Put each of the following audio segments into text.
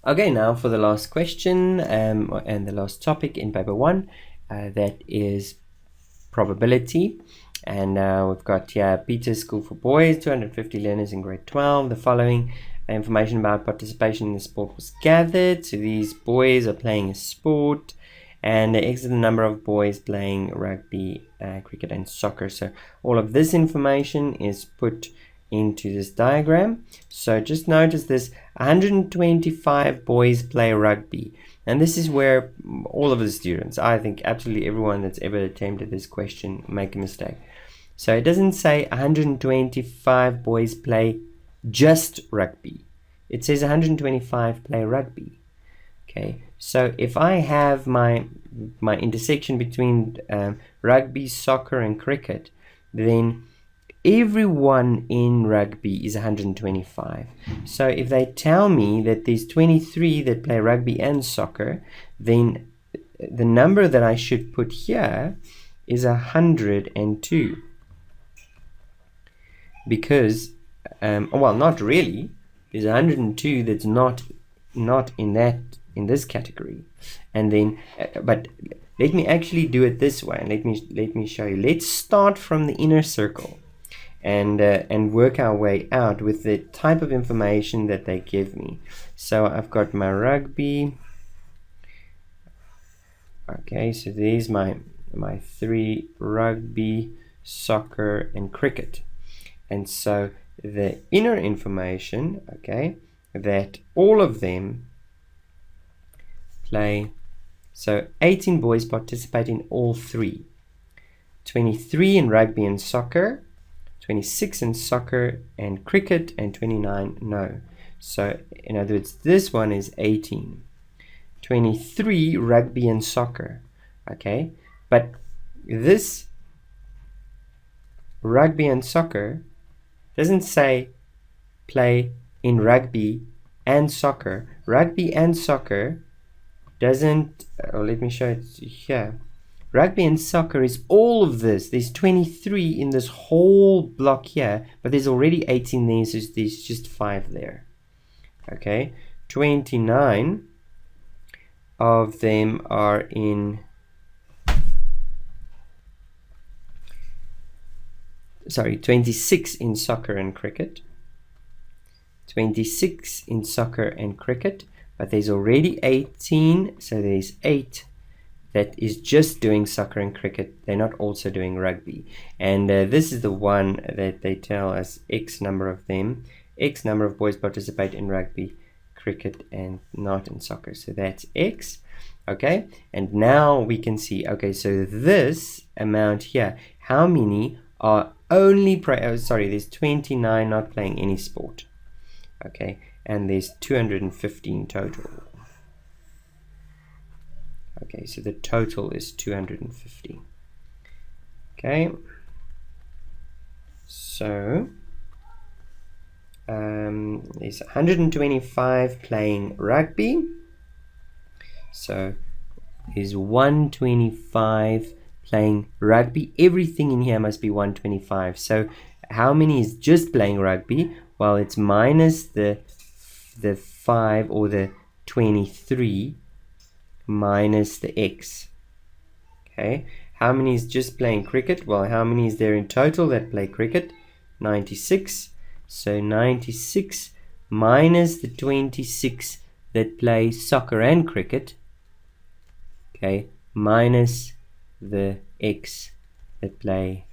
Okay, now for the last question and the last topic in paper 1, that is probability. And we've got here Peter's School for Boys, 250 learners in grade 12. The following information about participation in the sport was gathered. So these boys are playing a sport, and X is the number of boys playing rugby, cricket and soccer. So all of this information is put into this diagram. So just notice this: 125 boys play rugby, and this is where all of the students, I think absolutely everyone that's ever attempted this question, make a mistake. So it doesn't say 125 boys play just rugby. It says 125 play rugby. Okay, so if I have my intersection between rugby, soccer and cricket, then everyone in rugby is 125. So if they tell me that there's 23 that play rugby and soccer, then the number that I should put here is 102. Because, well, not really. There's 102 that's not in this category. And then, but let me actually do it this way. And let me show you. Let's start from the inner circle and work our way out with the type of information that they give me. So I've got my rugby. Okay, so there's my 3: rugby, soccer and cricket. And so the inner information, okay, that all of them play, so 18 boys participate in all 3. 23 in rugby and soccer, 26 in soccer and cricket, and 29 no. So in other words, this one is 18. 23 rugby and soccer, okay, but this rugby and soccer doesn't say play in rugby and soccer. Rugby and soccer doesn't, let me show it here. Rugby and soccer is all of this. There's 23 in this whole block here, but there's already 18 there, so there's just 5 there. Okay, 29 of them are in, sorry, 26 in soccer and cricket. 26 in soccer and cricket, but there's already 18, so there's 8 that is just doing soccer and cricket. They're not also doing rugby. And this is the one that they tell us X number of them. X number of boys participate in rugby, cricket and not in soccer. So that's X. Okay, and now we can see, okay, so this amount here, how many are only there's 29 not playing any sport. Okay, and there's 215 total. Okay, so the total is 250. Okay, so there's 125 playing rugby. So there's 125 playing rugby. Everything in here must be 125. So how many is just playing rugby? Well, it's minus the 5 or the 23 minus the X. Okay, how many is just playing cricket? Well, how many is there in total that play cricket? 96. So 96 minus the 26 that play soccer and cricket. Okay, minus the X that play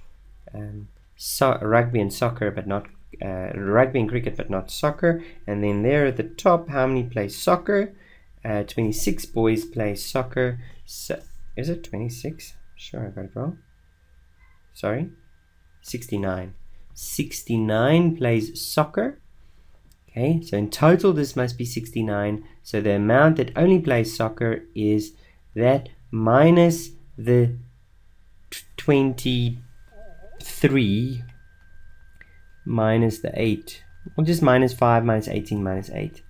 rugby and soccer, but not rugby and cricket, but not soccer. And then there at the top, how many play soccer? 26 boys play soccer. So, is it 26? Sure, I got it wrong. Sorry, 69. 69 plays soccer. Okay, so in total this must be 69. So the amount that only plays soccer is that minus the 23 minus the 8. Or just minus 5 minus 18 minus 8.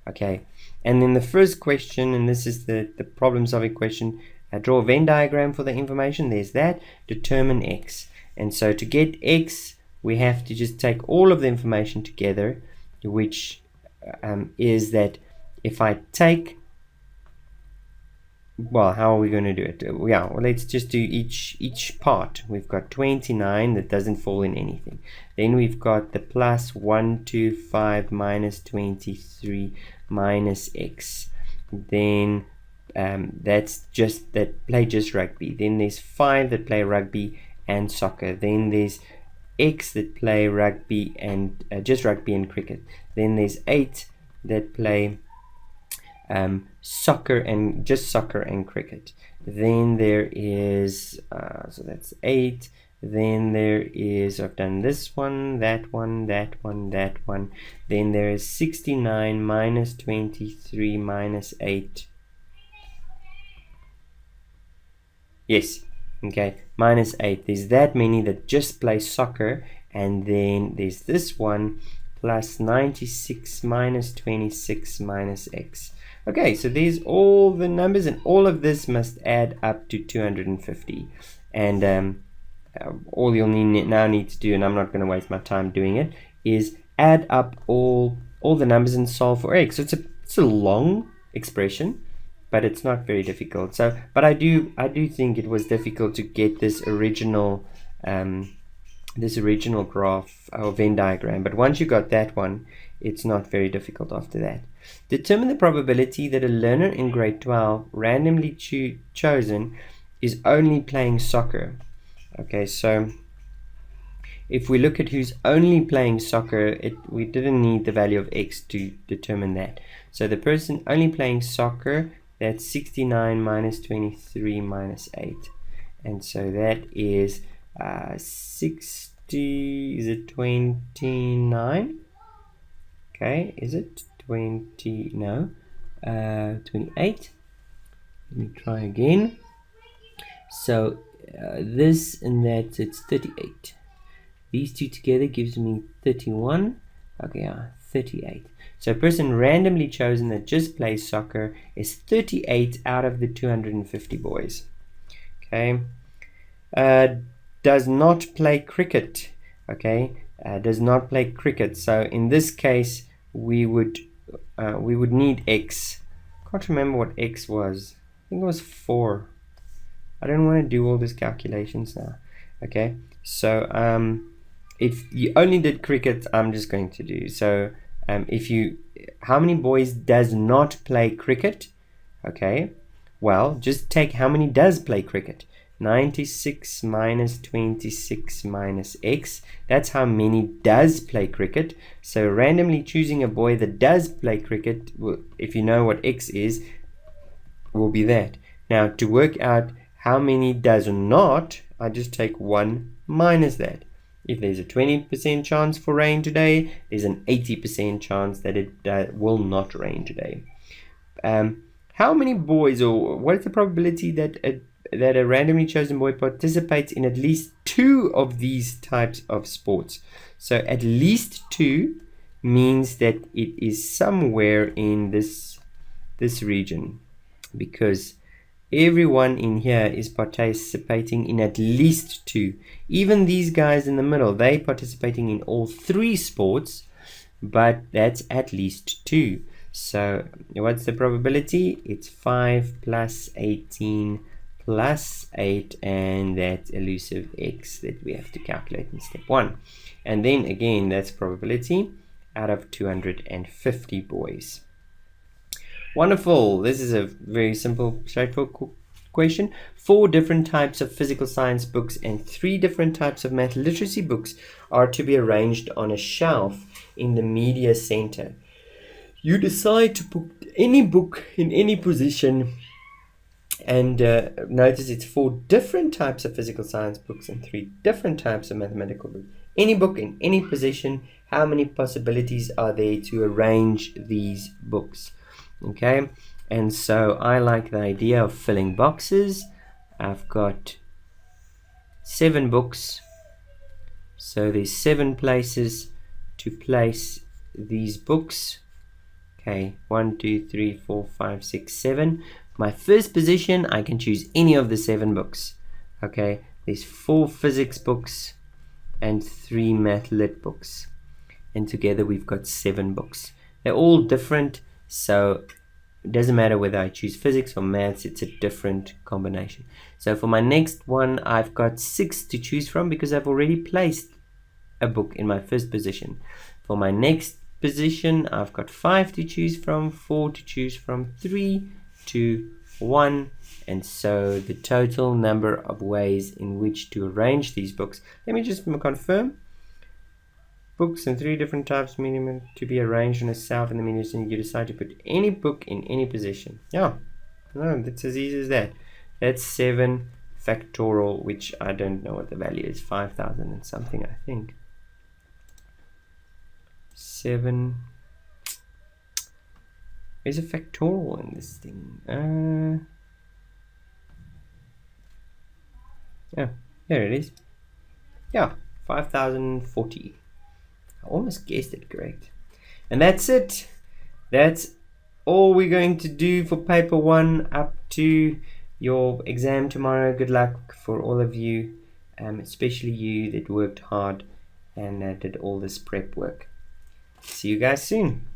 Okay, and then the first question, and this is the problem solving question, draw a Venn diagram for the information. There's that. Determine X. And so to get X, we have to just take all of the information together, which is that if I take, well, how are we going to do it? Yeah, well, let's just do each part. We've got 29 that doesn't fall in anything. Then we've got the plus 125 minus 23 minus x. Then that's just that play just rugby. Then there's 5 that play rugby and soccer. Then there's x that play rugby and just rugby and cricket. Then there's 8 that play soccer and cricket. Then there is so that's 8. Then there is, I've done this one, that one, that one, that one. Then there is 69 minus 23 minus 8. Yes, okay, minus 8. There's that many that just play soccer. And then there's this one, plus 96 minus 26 minus x. Okay, so there's all the numbers, and all of this must add up to 250. And all you'll now need to do, and I'm not going to waste my time doing it, is add up all the numbers and solve for x. So it's a long expression, but it's not very difficult. So, but I do think it was difficult to get this original graph or Venn diagram. But once you got that one, it's not very difficult after that. Determine the probability that a learner in grade 12 randomly chosen is only playing soccer. Okay, so if we look at who's only playing soccer, we didn't need the value of x to determine that. So the person only playing soccer, that's 69 minus 23 minus 8. And so that is 60, is it 29? Okay, is it 20? No, 28. Let me try again. So this and that, so it's 38. These two together gives me 31. Okay, 38. So a person randomly chosen that just plays soccer is 38 out of the 250 boys. Okay. Does not play cricket. Okay. Does not play cricket. So in this case, we would need x. Can't remember what x was. I think it was 4. I don't want to do all these calculations now. Okay. So if you only did cricket, I'm just going to do. So how many boys does not play cricket? Okay. Well, just take how many does play cricket. 96 minus 26 minus x. That's how many does play cricket. So randomly choosing a boy that does play cricket, if you know what x is, will be that. Now to work out how many does not, I just take 1 minus that. If there's a 20% chance for rain today, there's an 80% chance that it will not rain today. How many boys, or what is the probability that a randomly chosen boy participates in at least 2 of these types of sports? So at least 2 means that it is somewhere in this region, because everyone in here is participating in at least 2. Even these guys in the middle, they participating in all 3 sports, but that's at least 2. So what's the probability? It's 5 plus 18 plus 8, and that elusive x that we have to calculate in step 1. And then again, that's probability out of 250 boys. Wonderful. This is a very simple, straightforward question. 4 different types of physical science books and 3 different types of math literacy books are to be arranged on a shelf in the media center. You decide to put any book in any position, and notice it's 4 different types of physical science books and 3 different types of mathematical books. Any book in any position, how many possibilities are there to arrange these books? Okay, and so I like the idea of filling boxes. I've got 7 books, so there's 7 places to place these books. Okay, 1, 2, 3, 4, 5, 6, 7. My first position, I can choose any of the 7 books. Okay, there's 4 physics books and 3 math lit books, and together we've got 7 books. They're all different So it doesn't matter whether I choose physics or maths, it's a different combination. So for my next one, I've got 6 to choose from because I've already placed a book in my first position. For my next position, I've got 5 to choose from, 4 to choose from, 3, 2, 1, and so the total number of ways in which to arrange these books. Let me just confirm. Books in 3 different types, minimum to be arranged on a shelf in the menu, and you decide to put any book in any position. Yeah, no, that's as easy as that. That's 7 factorial, which I don't know what the value is, 5,000 and something, I think. 7. There's a factorial in this thing. Yeah, here it is. Yeah, 5,040. I almost guessed it correct. And that's it. That's all we're going to do for paper 1 up to your exam tomorrow. Good luck for all of you, especially you that worked hard and did all this prep work. See you guys soon.